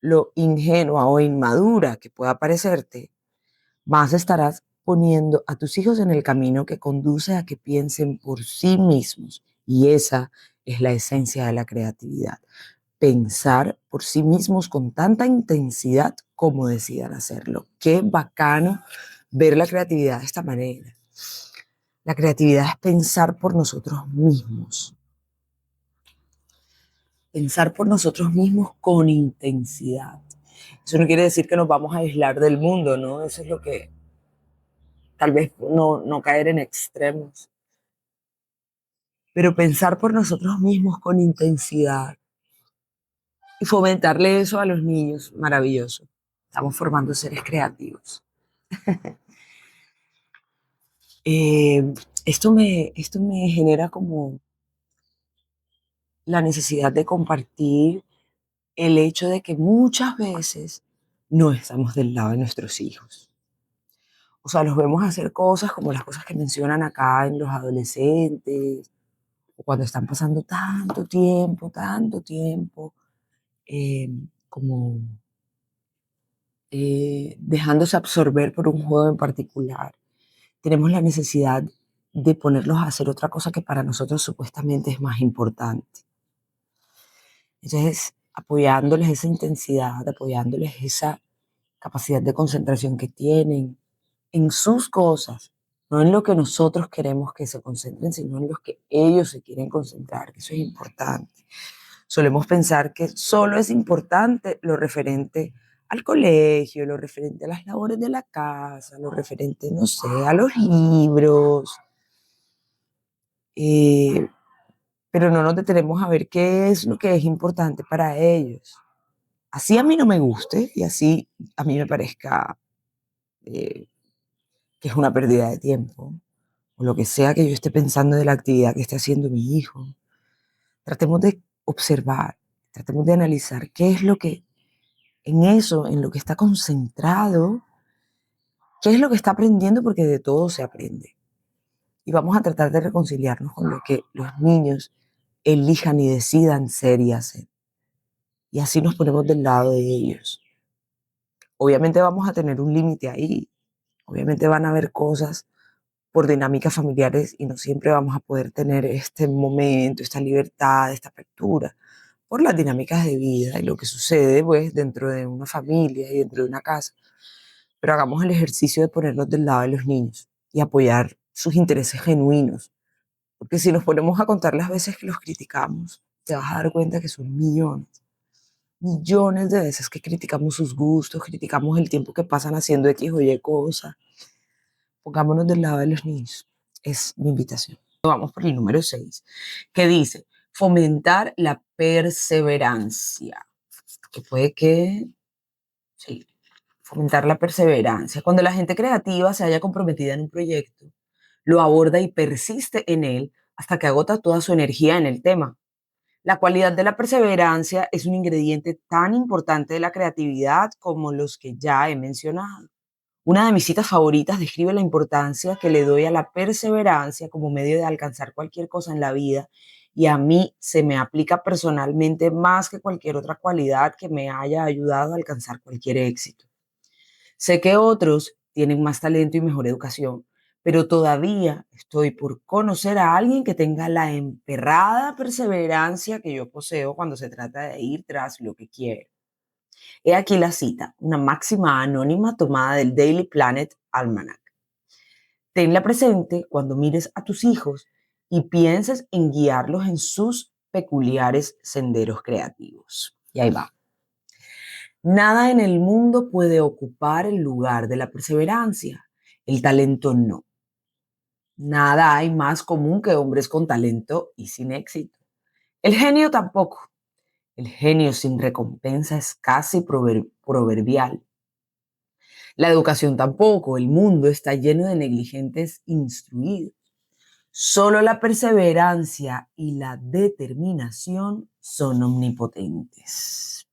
lo ingenua o inmadura que pueda parecerte, más estarás poniendo a tus hijos en el camino que conduce a que piensen por sí mismos. Y esa es la esencia de la creatividad. Pensar por sí mismos con tanta intensidad como decidan hacerlo. Qué bacano ver la creatividad de esta manera. La creatividad es pensar por nosotros mismos. Pensar por nosotros mismos con intensidad. Eso no quiere decir que nos vamos a aislar del mundo, ¿no? Eso es lo que tal vez no caer en extremos. Pero pensar por nosotros mismos con intensidad y fomentarle eso a los niños, maravilloso. Estamos formando seres creativos. Esto me genera como la necesidad de compartir el hecho de que muchas veces no estamos del lado de nuestros hijos. O sea, los vemos hacer cosas como las cosas que mencionan acá en los adolescentes, o cuando están pasando tanto tiempo, eh, como dejándose absorber por un juego en particular. Tenemos la necesidad de ponerlos a hacer otra cosa que para nosotros supuestamente es más importante. Entonces, apoyándoles esa intensidad, apoyándoles esa capacidad de concentración que tienen en sus cosas, no en lo que nosotros queremos que se concentren, sino en lo que ellos se quieren concentrar, que eso es importante. Solemos pensar que solo es importante lo referente al colegio, lo referente a las labores de la casa, lo referente, no sé, a los libros, pero no nos detenemos a ver qué es lo que es importante para ellos. Así a mí no me guste y así a mí me parezca eh, que es una pérdida de tiempo, o lo que sea que yo esté pensando de la actividad que esté haciendo mi hijo. Tratemos de observar, tratemos de analizar qué es lo que en eso, en lo que está concentrado, qué es lo que está aprendiendo, porque de todo se aprende. Y vamos a tratar de reconciliarnos con lo que los niños elijan y decidan ser y hacer. Y así nos ponemos del lado de ellos. Obviamente vamos a tener un límite ahí. Obviamente van a haber cosas por dinámicas familiares y no siempre vamos a poder tener este momento, esta libertad, esta apertura, por las dinámicas de vida y lo que sucede pues dentro de una familia y dentro de una casa. Pero hagamos el ejercicio de ponernos del lado de los niños y apoyar sus intereses genuinos. Porque si nos ponemos a contar las veces que los criticamos, te vas a dar cuenta que son millones de veces que criticamos sus gustos, criticamos el tiempo que pasan haciendo X o Y cosas. Pongámonos del lado de los niños. Es mi invitación. Vamos por el número 6, que dice fomentar la perseverancia. Que puede que, sí, fomentar la perseverancia. Cuando la gente creativa se haya comprometida en un proyecto, lo aborda y persiste en él hasta que agota toda su energía en el tema. La cualidad de la perseverancia es un ingrediente tan importante de la creatividad como los que ya he mencionado. Una de mis citas favoritas describe la importancia que le doy a la perseverancia como medio de alcanzar cualquier cosa en la vida, y a mí se me aplica personalmente más que cualquier otra cualidad que me haya ayudado a alcanzar cualquier éxito. Sé que otros tienen más talento y mejor educación, pero todavía estoy por conocer a alguien que tenga la emperrada perseverancia que yo poseo cuando se trata de ir tras lo que quiere. He aquí la cita, una máxima anónima tomada del Daily Planet Almanac. Tenla presente cuando mires a tus hijos y pienses en guiarlos en sus peculiares senderos creativos. Y ahí va. Nada en el mundo puede ocupar el lugar de la perseverancia. El talento no. Nada hay más común que hombres con talento y sin éxito. El genio tampoco. El genio sin recompensa es casi proverbial. La educación tampoco. El mundo está lleno de negligentes instruidos. Solo la perseverancia y la determinación son omnipotentes.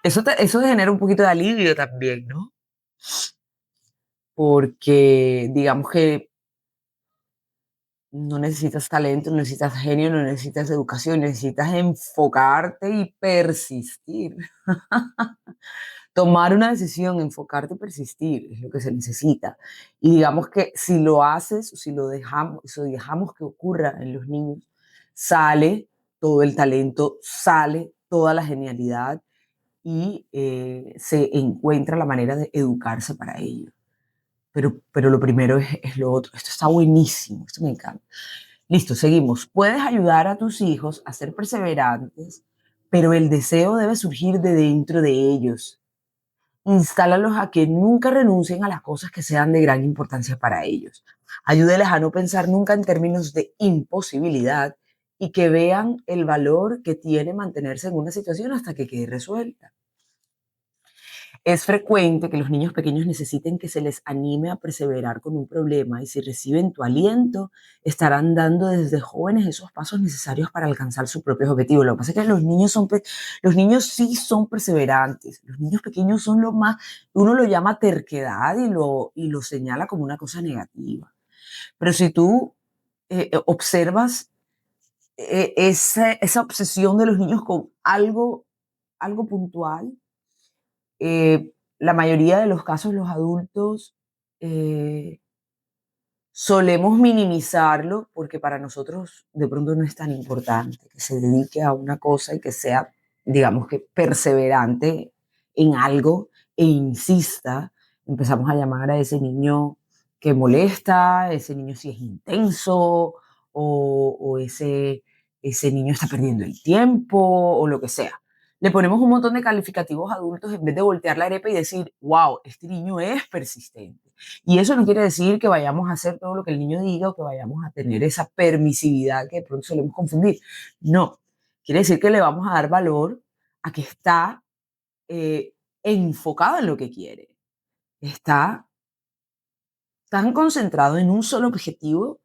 Eso genera un poquito de alivio también, ¿no? Porque digamos que no necesitas talento, no necesitas genio, no necesitas educación, necesitas enfocarte y persistir. Tomar una decisión, enfocarte y persistir es lo que se necesita. Y digamos que si lo haces, si dejamos que ocurra en los niños, sale todo el talento, sale toda la genialidad y se encuentra la manera de educarse para ello. Pero lo primero es lo otro. Esto está buenísimo, esto me encanta. Listo, seguimos. Puedes ayudar a tus hijos a ser perseverantes, pero el deseo debe surgir de dentro de ellos. Instálalos a que nunca renuncien a las cosas que sean de gran importancia para ellos. Ayúdeles a no pensar nunca en términos de imposibilidad y que vean el valor que tiene mantenerse en una situación hasta que quede resuelta. Es frecuente que los niños pequeños necesiten que se les anime a perseverar con un problema y si reciben tu aliento, estarán dando desde jóvenes esos pasos necesarios para alcanzar sus propios objetivos. Lo que pasa es que los niños sí son perseverantes. Los niños pequeños son lo más, uno lo llama terquedad y lo señala como una cosa negativa. Pero si tú observas esa obsesión de los niños con algo puntual, la mayoría de los casos los adultos eh, solemos minimizarlo porque para nosotros de pronto no es tan importante que se dedique a una cosa y que sea, digamos que perseverante en algo e insista. Empezamos a llamar a ese niño que molesta, ese niño si es intenso o ese niño está perdiendo el tiempo o lo que sea. Le ponemos un montón de calificativos adultos en vez de voltear la arepa y decir, wow, este niño es persistente. Y eso no quiere decir que vayamos a hacer todo lo que el niño diga o que vayamos a tener esa permisividad que de pronto solemos confundir. No, quiere decir que le vamos a dar valor a que está eh, enfocado en lo que quiere. Está tan concentrado en un solo objetivo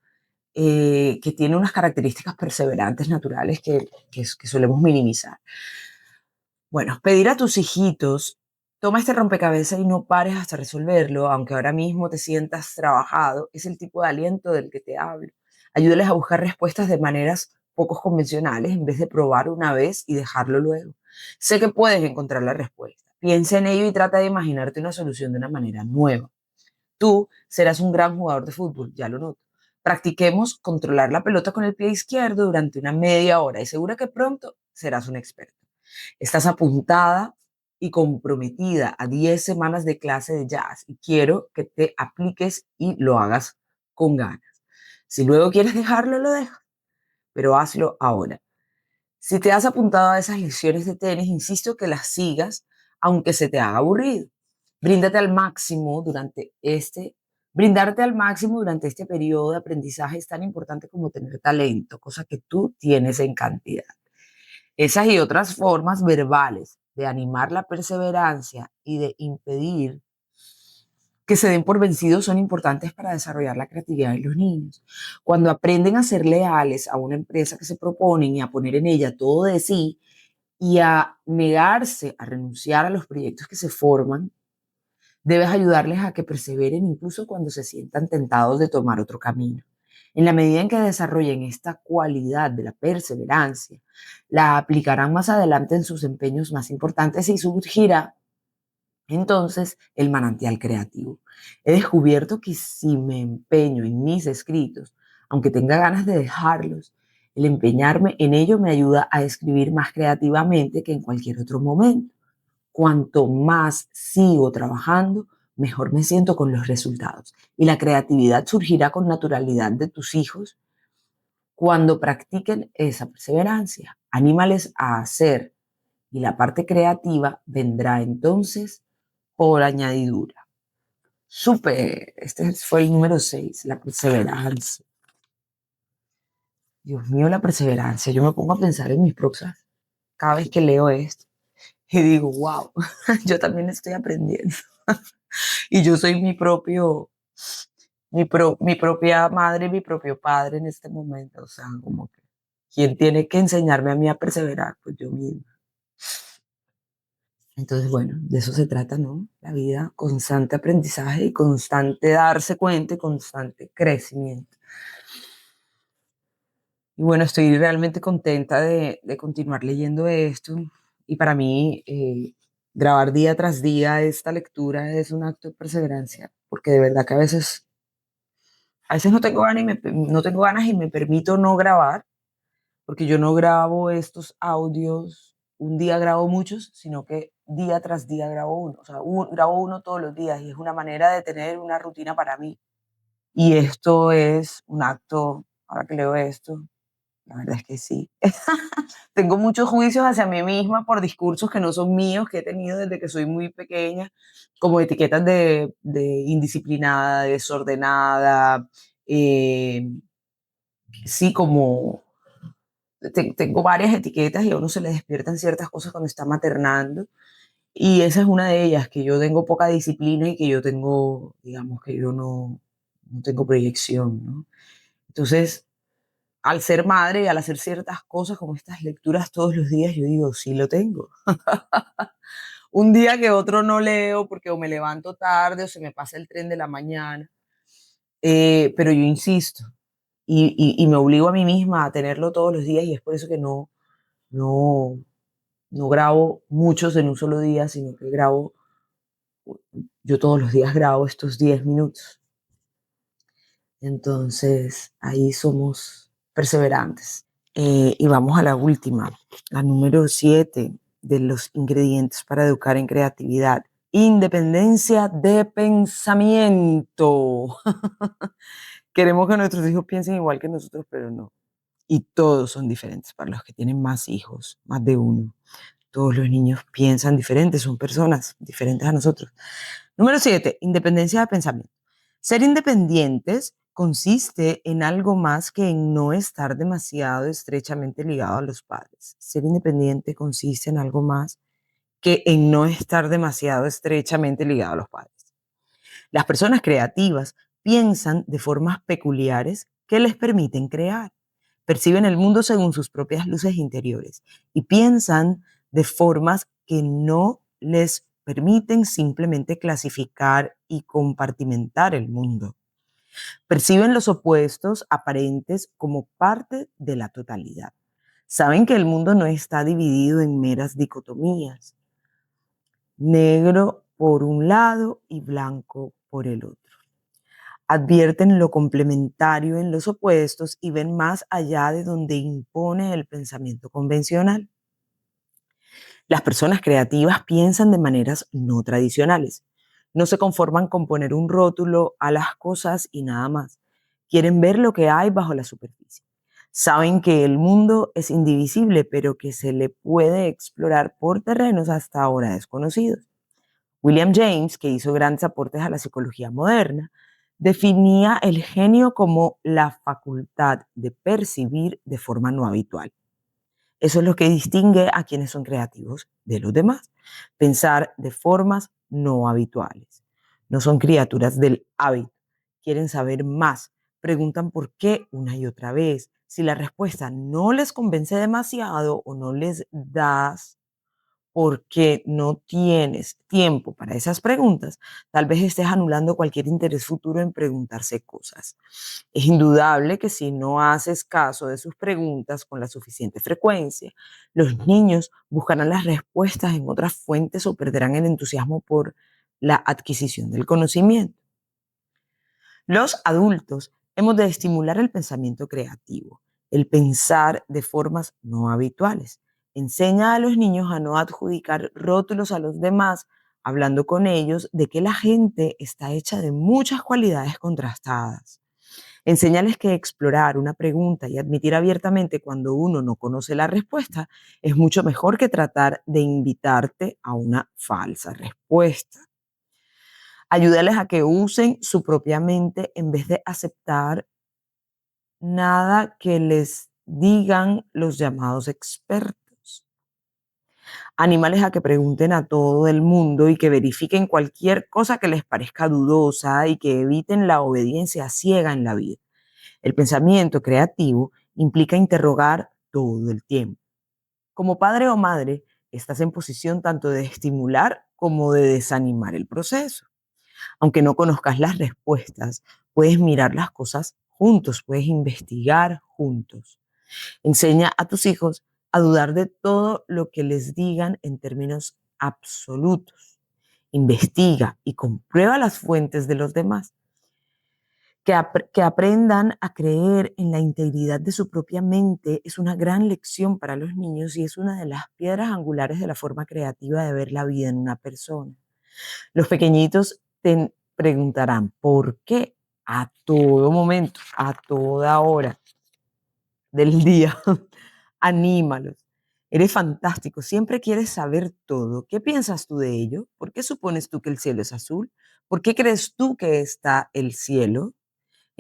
que tiene unas características perseverantes naturales que solemos minimizar. Bueno, pedir a tus hijitos, toma este rompecabezas y no pares hasta resolverlo, aunque ahora mismo te sientas trabajado, es el tipo de aliento del que te hablo. Ayúdales a buscar respuestas de maneras poco convencionales en vez de probar una vez y dejarlo luego. Sé que puedes encontrar la respuesta. Piensa en ello y trata de imaginarte una solución de una manera nueva. Tú serás un gran jugador de fútbol, ya lo noto. Practiquemos controlar la pelota con el pie izquierdo durante una media hora y segura que pronto serás un experto. Estás apuntada y comprometida a 10 semanas de clase de jazz y quiero que te apliques y lo hagas con ganas. Si luego quieres dejarlo, lo dejas, pero hazlo ahora. Si te has apuntado a esas lecciones de tenis, insisto que las sigas aunque se te haga aburrido. Bríndate al máximo durante este, brindarte al máximo durante este periodo de aprendizaje es tan importante como tener talento, cosa que tú tienes en cantidad. Esas y otras formas verbales de animar la perseverancia y de impedir que se den por vencidos son importantes para desarrollar la creatividad en los niños. Cuando aprenden a ser leales a una empresa que se proponen y a poner en ella todo de sí y a negarse a renunciar a los proyectos que se forman, debes ayudarles a que perseveren incluso cuando se sientan tentados de tomar otro camino. En la medida en que desarrollen esta cualidad de la perseverancia, la aplicarán más adelante en sus empeños más importantes y surgirá entonces el manantial creativo. He descubierto que si me empeño en mis escritos, aunque tenga ganas de dejarlos, el empeñarme en ello me ayuda a escribir más creativamente que en cualquier otro momento. Cuanto más sigo trabajando, mejor me siento con los resultados. Y la creatividad surgirá con naturalidad de tus hijos cuando practiquen esa perseverancia. Anímales a hacer y la parte creativa vendrá entonces por añadidura. Súper, este fue el número 6, la perseverancia. Dios mío, la perseverancia. Yo me pongo a pensar en mis prosas cada vez que leo esto y digo, wow, yo también estoy aprendiendo. Y yo soy mi propia madre, mi propio padre en este momento. O sea, como que, ¿quién tiene que enseñarme a mí a perseverar? Pues yo misma. Entonces, bueno, de eso se trata, ¿no? La vida, constante aprendizaje y constante darse cuenta y constante crecimiento. Y bueno, estoy realmente contenta de continuar leyendo esto. Y para mí, grabar día tras día esta lectura es un acto de perseverancia, porque de verdad que a veces no tengo ganas y me permito no grabar, porque yo no grabo estos audios, un día grabo muchos, sino que día tras día grabo uno. O sea, grabo uno todos los días y es una manera de tener una rutina para mí. Y esto es un acto, ahora que leo esto, la verdad es que sí. Tengo muchos juicios hacia mí misma por discursos que no son míos, que he tenido desde que soy muy pequeña, como etiquetas de indisciplinada, desordenada, sí, como tengo varias etiquetas y a uno se le despiertan ciertas cosas cuando está maternando Y esa es una de ellas, que yo tengo poca disciplina y que yo tengo, digamos, que yo no tengo proyección, ¿no? Entonces, al ser madre y al hacer ciertas cosas como estas lecturas todos los días, yo digo, sí lo tengo. Un día que otro no leo porque o me levanto tarde o se me pasa el tren de la mañana, pero yo insisto y me obligo a mí misma a tenerlo todos los días y es por eso que no, no grabo muchos en un solo día, sino que grabo, yo todos los días grabo estos 10 minutos. Entonces, ahí somos perseverantes. Y vamos a la última, la número 7 de los ingredientes para educar en creatividad. Independencia de pensamiento. Queremos que nuestros hijos piensen igual que nosotros, pero no. Y todos son diferentes para los que tienen más hijos, más de uno. Todos los niños piensan diferentes, son personas diferentes a nosotros. Número 7, independencia de pensamiento. Ser independientes consiste en algo más que en no estar demasiado estrechamente ligado a los padres. Ser independiente consiste en algo más que en no estar demasiado estrechamente ligado a los padres. Las personas creativas piensan de formas peculiares que les permiten crear. Perciben el mundo según sus propias luces interiores y piensan de formas que no les permiten simplemente clasificar y compartimentar el mundo. Perciben los opuestos aparentes como parte de la totalidad. Saben que el mundo no está dividido en meras dicotomías, negro por un lado y blanco por el otro. Advierten lo complementario en los opuestos y ven más allá de donde impone el pensamiento convencional. Las personas creativas piensan de maneras no tradicionales. No se conforman con poner un rótulo a las cosas y nada más. Quieren ver lo que hay bajo la superficie. Saben que el mundo es indivisible, pero que se le puede explorar por terrenos hasta ahora desconocidos. William James, que hizo grandes aportes a la psicología moderna, definía el genio como la facultad de percibir de forma no habitual. Eso es lo que distingue a quienes son creativos de los demás. Pensar de formas no habituales. No son criaturas del hábito. Quieren saber más. Preguntan por qué una y otra vez. Si la respuesta no les convence demasiado o no les das porque no tienes tiempo para esas preguntas, tal vez estés anulando cualquier interés futuro en preguntarse cosas. Es indudable que si no haces caso de sus preguntas con la suficiente frecuencia, los niños buscarán las respuestas en otras fuentes o perderán el entusiasmo por la adquisición del conocimiento. Los adultos hemos de estimular el pensamiento creativo, el pensar de formas no habituales. Enseña a los niños a no adjudicar rótulos a los demás, hablando con ellos de que la gente está hecha de muchas cualidades contrastadas. Enséñales que explorar una pregunta y admitir abiertamente cuando uno no conoce la respuesta es mucho mejor que tratar de invitarte a una falsa respuesta. Ayúdales a que usen su propia mente en vez de aceptar nada que les digan los llamados expertos. Anímales a que pregunten a todo el mundo y que verifiquen cualquier cosa que les parezca dudosa y que eviten la obediencia ciega en la vida. El pensamiento creativo implica interrogar todo el tiempo. Como padre o madre, estás en posición tanto de estimular como de desanimar el proceso. Aunque no conozcas las respuestas, puedes mirar las cosas juntos, puedes investigar juntos. Enseña a tus hijos a dudar de todo lo que les digan en términos absolutos. Investiga y comprueba las fuentes de los demás. Que aprendan a creer en la integridad de su propia mente es una gran lección para los niños y es una de las piedras angulares de la forma creativa de ver la vida en una persona. Los pequeñitos te preguntarán por qué a todo momento, a toda hora del día. Anímalos. Eres fantástico, siempre quieres saber todo. ¿Qué piensas tú de ello? ¿Por qué supones tú que el cielo es azul? ¿Por qué crees tú que está el cielo?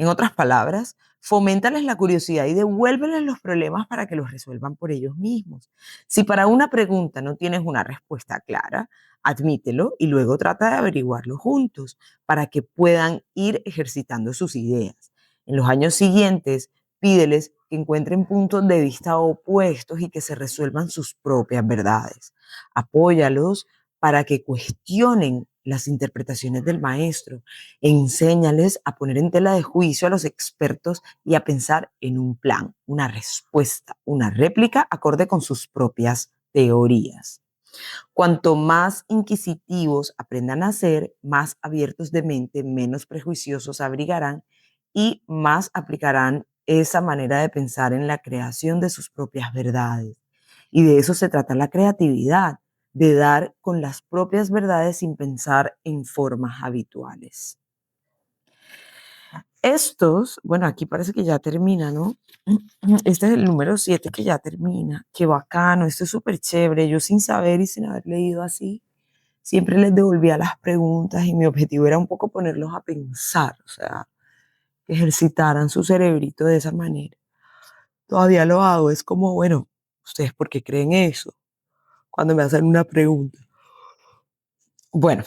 En otras palabras, foméntales la curiosidad y devuélveles los problemas para que los resuelvan por ellos mismos. Si para una pregunta no tienes una respuesta clara, admítelo y luego trata de averiguarlo juntos para que puedan ir ejercitando sus ideas. En los años siguientes, pídeles que encuentren puntos de vista opuestos y que se resuelvan sus propias verdades. Apóyalos para que cuestionen las interpretaciones del maestro. Enséñales a poner en tela de juicio a los expertos y a pensar en un plan, una respuesta, una réplica acorde con sus propias teorías. Cuanto más inquisitivos aprendan a ser, más abiertos de mente, menos prejuiciosos abrigarán y más aplicarán esa manera de pensar en la creación de sus propias verdades. Y de eso se trata la creatividad, de dar con las propias verdades sin pensar en formas habituales. Estos, bueno, aquí parece que ya termina, ¿no? Este es el número 7 que ya termina. Qué bacano, esto es súper chévere. Yo sin saber y sin haber leído así, siempre les devolvía las preguntas y mi objetivo era un poco ponerlos a pensar, o sea, que ejercitaran su cerebrito de esa manera. Todavía lo hago, es como, bueno, ¿ustedes por qué creen eso? Cuando me hacen una pregunta. Bueno,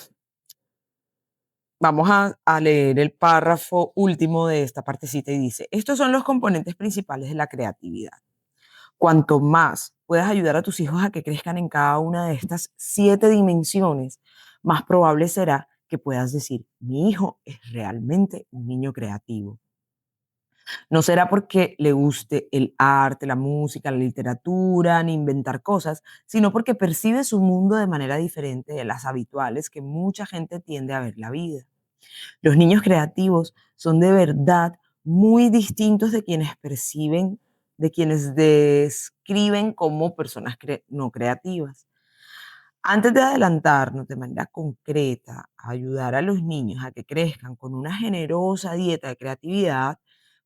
vamos a leer el párrafo último de esta partecita y dice, estos son los componentes principales de la creatividad. Cuanto más puedas ayudar a tus hijos a que crezcan en cada una de estas 7 dimensiones, más probable será que puedas decir, mi hijo es realmente un niño creativo. No será porque le guste el arte, la música, la literatura, ni inventar cosas, sino porque percibe su mundo de manera diferente de las habituales que mucha gente tiende a ver la vida. Los niños creativos son de verdad muy distintos de quienes perciben, de quienes describen como personas no creativas. Antes de adelantarnos de manera concreta a ayudar a los niños a que crezcan con una generosa dieta de creatividad,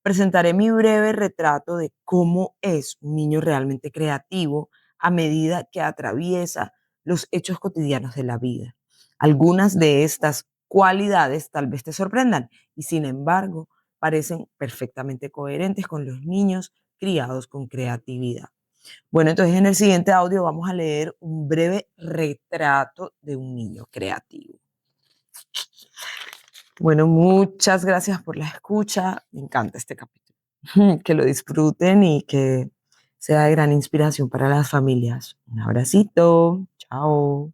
presentaré mi breve retrato de cómo es un niño realmente creativo a medida que atraviesa los hechos cotidianos de la vida. Algunas de estas cualidades tal vez te sorprendan y sin embargo parecen perfectamente coherentes con los niños criados con creatividad. Bueno, entonces en el siguiente audio vamos a leer un breve retrato de un niño creativo. Bueno, muchas gracias por la escucha. Me encanta este capítulo. Que lo disfruten y que sea de gran inspiración para las familias. Un abracito. Chao.